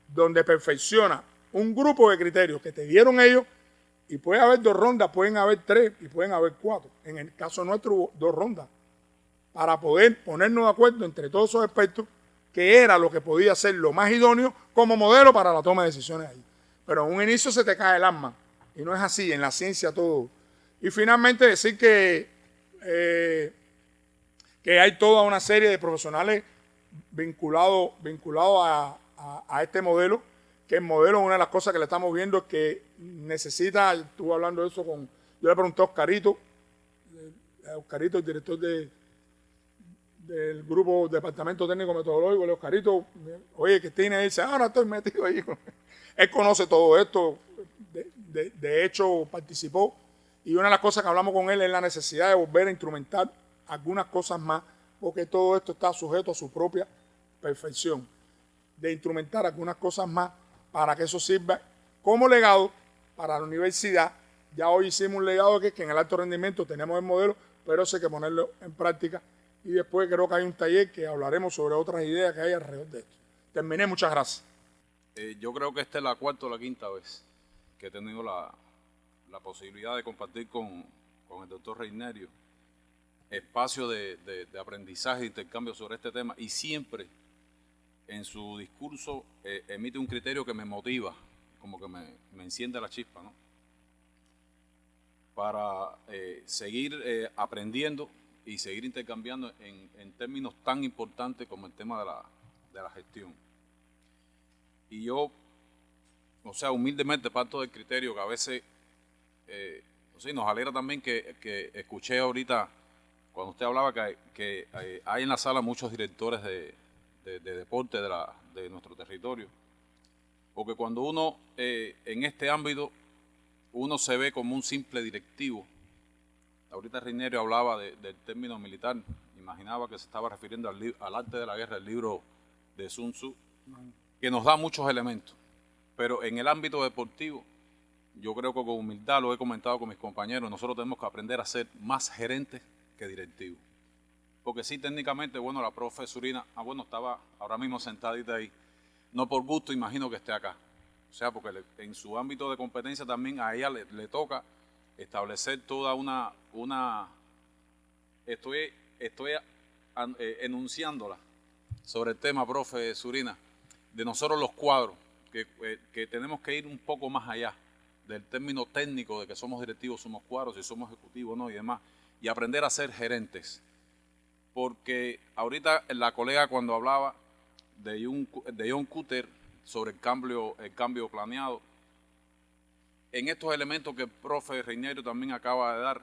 donde perfecciona un grupo de criterios que te dieron ellos, y puede haber 2 rondas, pueden haber 3 y pueden haber 4. En el caso nuestro hubo 2 rondas para poder ponernos de acuerdo entre todos esos expertos que era lo que podía ser lo más idóneo como modelo para la toma de decisiones ahí. Pero en un inicio se te cae el alma, y no es así, en la ciencia todo. Y finalmente decir que hay toda una serie de profesionales vinculados a este modelo, que el modelo, una de las cosas que le estamos viendo es que necesita, estuve hablando de eso yo le pregunté a Oscarito, el director del grupo Departamento Técnico Metodológico, Oscarito, oye, que tiene, dice, ahora estoy metido ahí. Él conoce todo esto, de hecho participó, y una de las cosas que hablamos con él es la necesidad de volver a instrumentar algunas cosas más, porque todo esto está sujeto a su propia perfección, de instrumentar algunas cosas más para que eso sirva como legado para la universidad. Ya hoy hicimos un legado que en el alto rendimiento tenemos el modelo, pero eso hay que ponerlo en práctica. Y después creo que hay un taller que hablaremos sobre otras ideas que hay alrededor de esto. Terminé, muchas gracias. Yo creo que esta es la cuarta o la quinta vez que he tenido la posibilidad de compartir con el doctor Reinerio espacio de aprendizaje e intercambio sobre este tema, y siempre en su discurso emite un criterio que me motiva, como que me enciende la chispa, ¿no? Para seguir aprendiendo y seguir intercambiando en términos tan importantes como el tema de la gestión. Y yo, o sea, humildemente parto del criterio que a veces, nos alegra también que escuché ahorita, cuando usted hablaba que hay en la sala muchos directores de deporte de nuestro territorio, porque cuando uno en este ámbito, uno se ve como un simple directivo. Ahorita Reinerio hablaba del término militar, imaginaba que se estaba refiriendo al arte de la guerra, el libro de Sun Tzu, que nos da muchos elementos, pero en el ámbito deportivo, yo creo que con humildad, lo he comentado con mis compañeros, nosotros tenemos que aprender a ser más gerentes que directivos. Porque sí, técnicamente, bueno, la profe Zurina, estaba ahora mismo sentadita ahí, no por gusto, imagino que esté acá. O sea, porque en su ámbito de competencia también a ella le toca establecer toda estoy enunciándola sobre el tema, profe Zurina, de nosotros los cuadros, que tenemos que ir un poco más allá del término técnico de que somos directivos, somos cuadros, si somos ejecutivos, no, y demás, y aprender a ser gerentes. Porque ahorita la colega cuando hablaba de John Cutter sobre el cambio planeado, en estos elementos que el profe Reinerio también acaba de dar,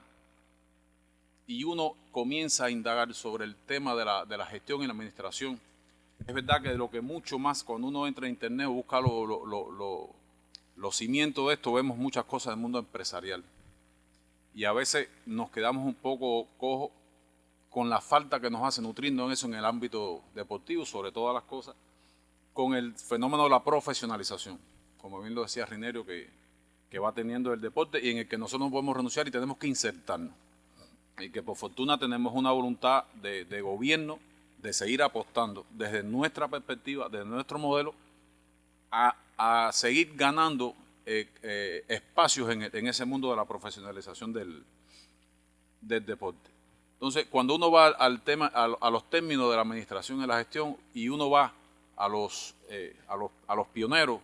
y uno comienza a indagar sobre el tema de la gestión y la administración, es verdad que de lo que mucho más cuando uno entra a internet o busca los cimientos de esto, vemos muchas cosas del mundo empresarial. Y a veces nos quedamos un poco cojos con la falta que nos hace nutrirnos en eso en el ámbito deportivo, sobre todas las cosas, con el fenómeno de la profesionalización, como bien lo decía Reinerio, que va teniendo el deporte y en el que nosotros no podemos renunciar y tenemos que insertarnos. Y que por fortuna tenemos una voluntad de gobierno de seguir apostando desde nuestra perspectiva, desde nuestro modelo, a seguir ganando espacios en ese mundo de la profesionalización del deporte. Entonces, cuando uno va al tema, a los términos de la administración y la gestión, y uno va a los pioneros,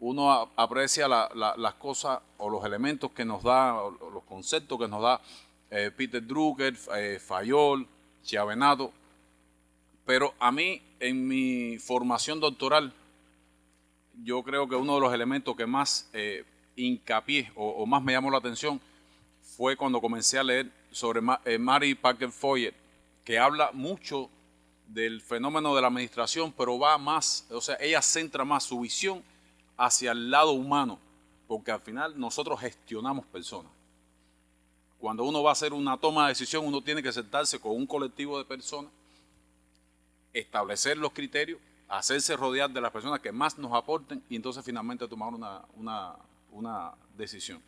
uno aprecia las cosas o los elementos que nos da, o los conceptos que nos da Peter Drucker, Fayol, Chiavenato. Pero a mí, en mi formación doctoral, yo creo que uno de los elementos que más hincapié o más me llamó la atención fue cuando comencé a leer sobre Mary Parker Foyer, que habla mucho del fenómeno de la administración, pero va más, o sea, ella centra más su visión hacia el lado humano, porque al final nosotros gestionamos personas. Cuando uno va a hacer una toma de decisión, uno tiene que sentarse con un colectivo de personas, establecer los criterios, hacerse rodear de las personas que más nos aporten y entonces finalmente tomar una decisión.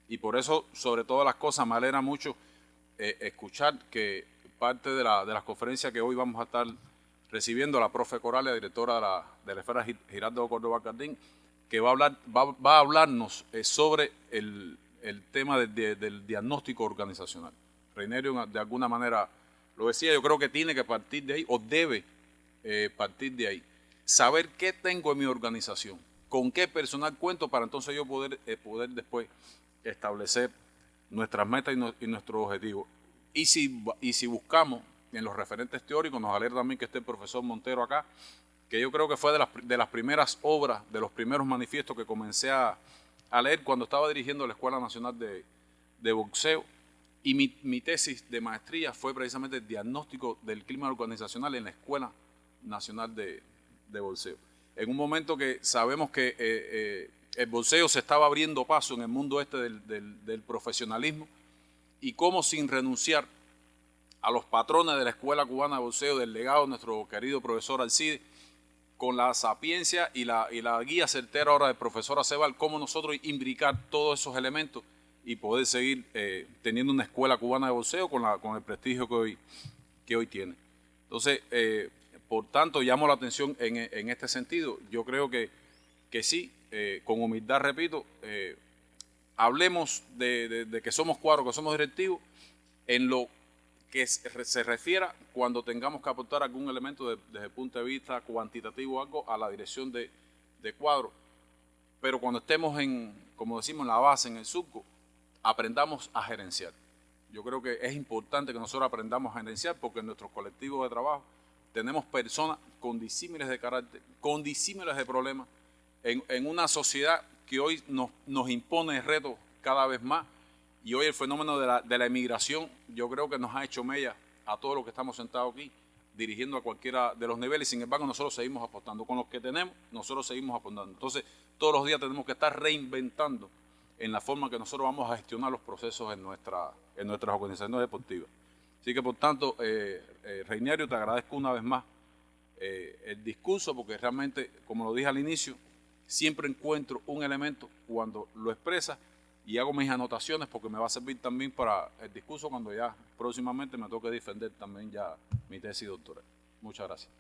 Y por eso, sobre todas las cosas, me alegra mucho escuchar que parte de las conferencias que hoy vamos a estar recibiendo, la profe Coralia, directora de la Esfera Giraldo Córdoba Cardín, que va a hablarnos sobre el tema del diagnóstico organizacional. Reinerio, de alguna manera, lo decía, yo creo que tiene que partir de ahí, o debe partir de ahí. Saber qué tengo en mi organización, con qué personal cuento, para entonces yo poder después establecer nuestras metas y nuestros objetivos. Y si buscamos en los referentes teóricos, nos alegra también que esté el profesor Montero acá, que yo creo que fue de las primeras obras, de los primeros manifiestos que comencé a leer cuando estaba dirigiendo la Escuela Nacional de Boxeo. Y mi tesis de maestría fue precisamente el diagnóstico del clima organizacional en la Escuela Nacional de Boxeo. En un momento que sabemos que el boxeo se estaba abriendo paso en el mundo del profesionalismo, y cómo sin renunciar a los patrones de la Escuela Cubana de Boxeo, del legado de nuestro querido profesor Alcide, con la sapiencia y la guía certera ahora del profesor Aceval, cómo nosotros imbricar todos esos elementos y poder seguir teniendo una escuela cubana de boxeo con el prestigio que hoy tiene. Entonces, por tanto, llamo la atención en este sentido. Yo creo que sí, con humildad, repito, hablemos de que somos cuadros, que somos directivos, en lo que se refiera cuando tengamos que aportar algún elemento desde el punto de vista cuantitativo o algo a la dirección de cuadro. Pero cuando estemos como decimos, en la base, en el surco, aprendamos a gerenciar. Yo creo que es importante que nosotros aprendamos a gerenciar porque en nuestros colectivos de trabajo tenemos personas con disímiles de carácter, con disímiles de problemas, en una sociedad que hoy nos impone retos cada vez más. Y hoy el fenómeno de la emigración, yo creo que nos ha hecho mella a todos los que estamos sentados aquí, dirigiendo a cualquiera de los niveles. Sin embargo, nosotros seguimos apostando. Con los que tenemos, nosotros seguimos apostando. Entonces, todos los días tenemos que estar reinventando en la forma que nosotros vamos a gestionar los procesos en nuestras organizaciones deportivas. Así que, por tanto, Reiniero, te agradezco una vez más el discurso, porque realmente, como lo dije al inicio, siempre encuentro un elemento cuando lo expresas y hago mis anotaciones porque me va a servir también para el discurso cuando ya próximamente me toque defender también ya mi tesis doctoral. Muchas gracias.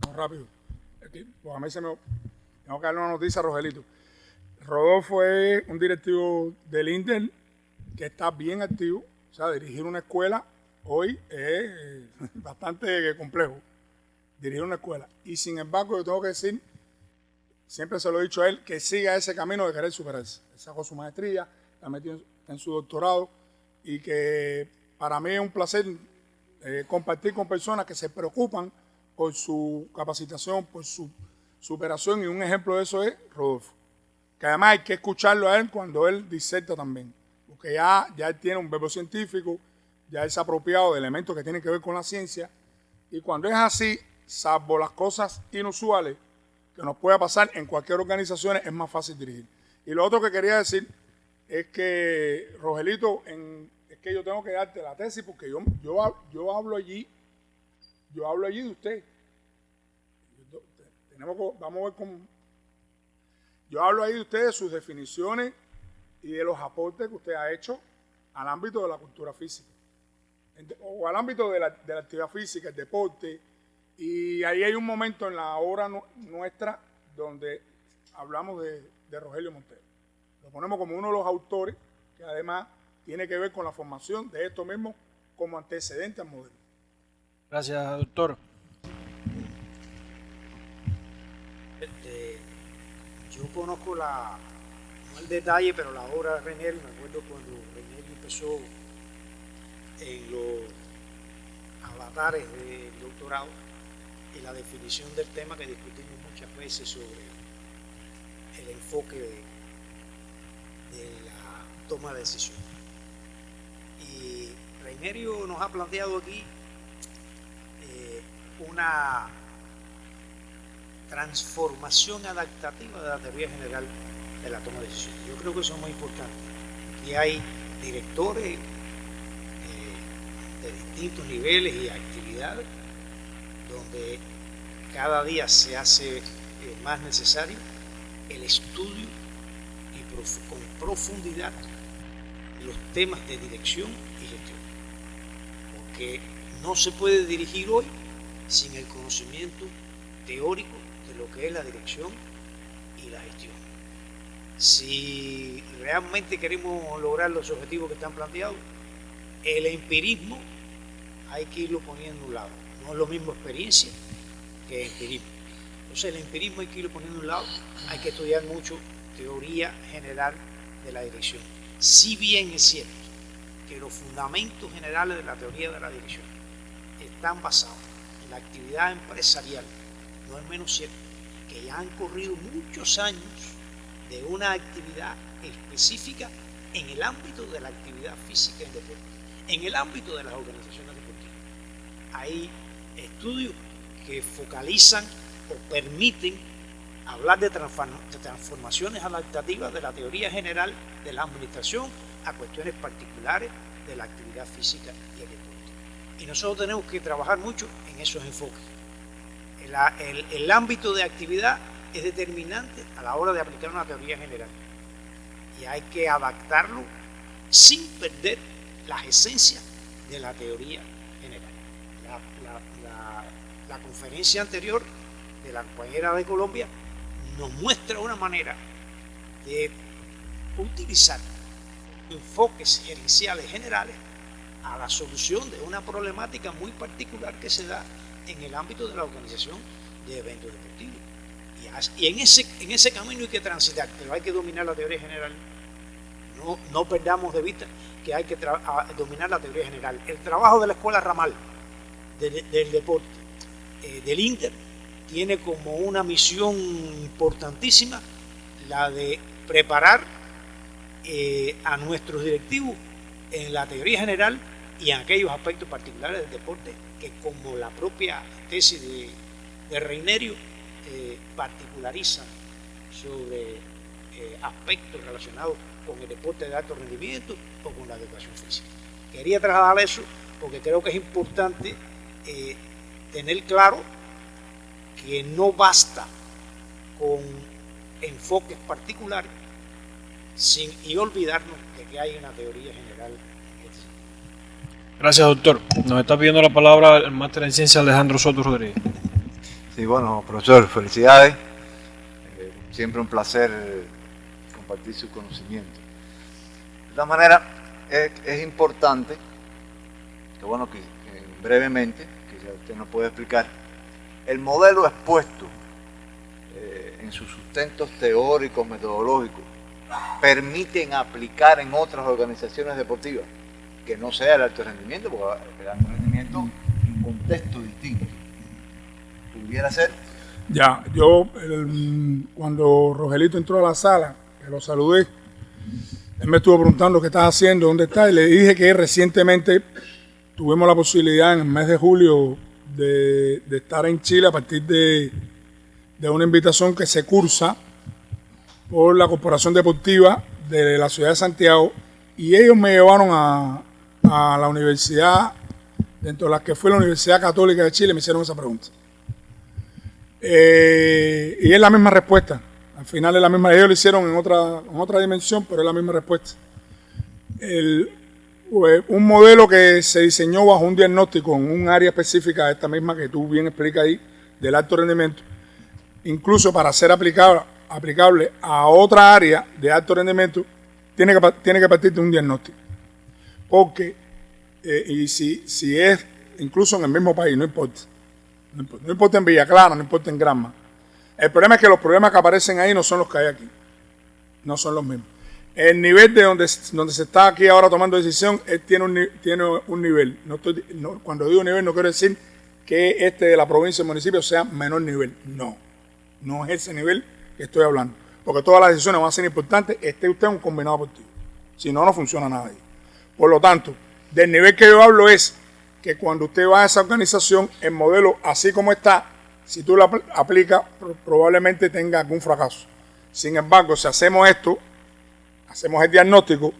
No, rápido. Pues a mí tengo que darle una noticia a Rogelito. Rodolfo es un directivo del Inter que está bien activo. O sea, dirigir una escuela hoy es bastante complejo. Dirigir una escuela. Y sin embargo, yo tengo que decir, siempre se lo he dicho a él, que siga ese camino de querer superarse. Él sacó su maestría, la metió en su doctorado y que para mí es un placer compartir con personas que se preocupan por su capacitación, por su superación, y un ejemplo de eso es Rodolfo. Que además hay que escucharlo a él cuando él diserta también, porque ya él tiene un verbo científico, ya él se ha apropiado de elementos que tienen que ver con la ciencia, y cuando es así, salvo las cosas inusuales que nos pueda pasar en cualquier organización, es más fácil dirigir. Y lo otro que quería decir es que, Rogelito, es que yo tengo que darte la tesis porque yo hablo allí de usted. Vamos a ver cómo. Yo hablo ahí de usted, de sus definiciones y de los aportes que usted ha hecho al ámbito de la cultura física, o al ámbito de la actividad física, el deporte. Y ahí hay un momento en la obra nuestra donde hablamos de Rogelio Montero. Lo ponemos como uno de los autores que además tiene que ver con la formación de esto mismo como antecedente al modelo. Gracias, doctor. Yo conozco no el detalle, pero la obra de Reiniero. Me acuerdo cuando Reiniero empezó en los avatares del doctorado y la definición del tema que discutimos muchas veces sobre el enfoque de la toma de decisiones. Y Reiniero nos ha planteado aquí una transformación adaptativa de la teoría general de la toma de decisiones. Yo creo que eso es muy importante. Aquí hay directores de distintos niveles y actividades donde cada día se hace más necesario el estudio y con profundidad los temas de dirección y gestión. Porque no se puede dirigir hoy sin el conocimiento teórico de lo que es la dirección y la gestión. Si realmente queremos lograr los objetivos que están planteados, el empirismo hay que irlo poniendo a un lado. No es lo mismo experiencia que empirismo. Entonces el empirismo hay que irlo poniendo a un lado. Hay que estudiar mucho teoría general de la dirección. Si bien es cierto que los fundamentos generales de la teoría de la dirección están basados en la actividad empresarial, no es menos cierto que ya han corrido muchos años de una actividad específica en el ámbito de la actividad física en deporte, en el ámbito de las organizaciones deportivas. Hay estudios que focalizan o permiten hablar de transformaciones adaptativas de la teoría general de la administración a cuestiones particulares de la actividad física y el deporte. Y nosotros tenemos que trabajar mucho en esos enfoques. el ámbito de actividad es determinante a la hora de aplicar una teoría general. Y hay que adaptarlo sin perder las esencias de la teoría general. La conferencia anterior de la compañera de Colombia nos muestra una manera de utilizar enfoques gerenciales generales a la solución de una problemática muy particular que se da en el ámbito de la organización de eventos deportivos. Y en ese camino hay que transitar, pero hay que dominar la teoría general. No perdamos de vista que hay que dominar la teoría general. El trabajo de la escuela ramal del deporte, del Inter, tiene como una misión importantísima la de preparar a nuestros directivos en la teoría general y en aquellos aspectos particulares del deporte que, como la propia tesis de Reinerio, particularizan sobre aspectos relacionados con el deporte de alto rendimiento o con la educación física. Quería trasladar eso porque creo que es importante tener claro que no basta con enfoques particulares y olvidarnos de que hay una teoría general. Gracias, doctor. Nos está pidiendo la palabra el máster en ciencia Alejandro Soto Rodríguez. Sí, bueno, profesor, felicidades. Siempre un placer compartir su conocimiento. De esta manera, es importante, que bueno, que brevemente, que ya usted nos puede explicar, el modelo expuesto en sus sustentos teóricos, metodológicos, permiten aplicar en otras organizaciones deportivas, que no sea el alto rendimiento, porque el alto rendimiento en un contexto distinto. ¿Pudiera ser? Ya, yo cuando Rogelito entró a la sala, que lo saludé, él me estuvo preguntando qué estás haciendo, dónde estás, y le dije que recientemente tuvimos la posibilidad en el mes de julio de estar en Chile a partir de una invitación que se cursa por la Corporación Deportiva de la ciudad de Santiago, y ellos me llevaron a la universidad, dentro de las que fue la Universidad Católica de Chile, me hicieron esa pregunta. Y es la misma respuesta. Al final es la misma. Ellos lo hicieron en otra dimensión, pero es la misma respuesta. Un modelo que se diseñó bajo un diagnóstico en un área específica, esta misma que tú bien explicas ahí, del alto rendimiento, incluso para ser aplicable a otra área de alto rendimiento, tiene que partir de un diagnóstico. Porque, y si es incluso en el mismo país, no importa. No importa en Villa Clara, no importa en Granma. El problema es que los problemas que aparecen ahí no son los que hay aquí. No son los mismos. El nivel de donde se está aquí ahora tomando decisión, él tiene un nivel. Cuando digo nivel no quiero decir que de la provincia o municipio sea menor nivel. No es ese nivel que estoy hablando. Porque todas las decisiones van a ser importantes, esté usted en un combinado deportivo. Si no, no funciona nada ahí. Por lo tanto, del nivel que yo hablo es que cuando usted va a esa organización, el modelo así como está, si tú lo aplicas, probablemente tenga algún fracaso. Sin embargo, si hacemos esto, hacemos el diagnóstico,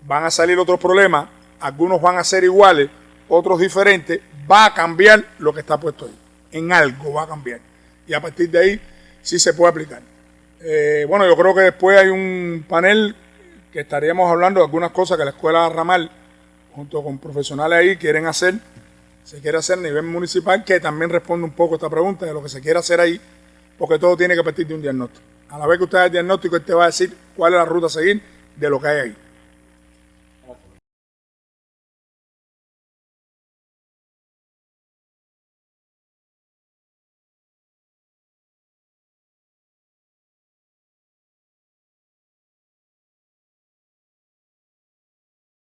van a salir otros problemas, algunos van a ser iguales, otros diferentes, va a cambiar lo que está puesto ahí. En algo va a cambiar. Y a partir de ahí sí se puede aplicar. Bueno, yo creo que después hay un panel que estaríamos hablando de algunas cosas que la Escuela Ramal, junto con profesionales ahí, se quiere hacer a nivel municipal, que también responde un poco a esta pregunta de lo que se quiere hacer ahí, porque todo tiene que partir de un diagnóstico. A la vez que usted haga el diagnóstico, él te va a decir cuál es la ruta a seguir de lo que hay ahí.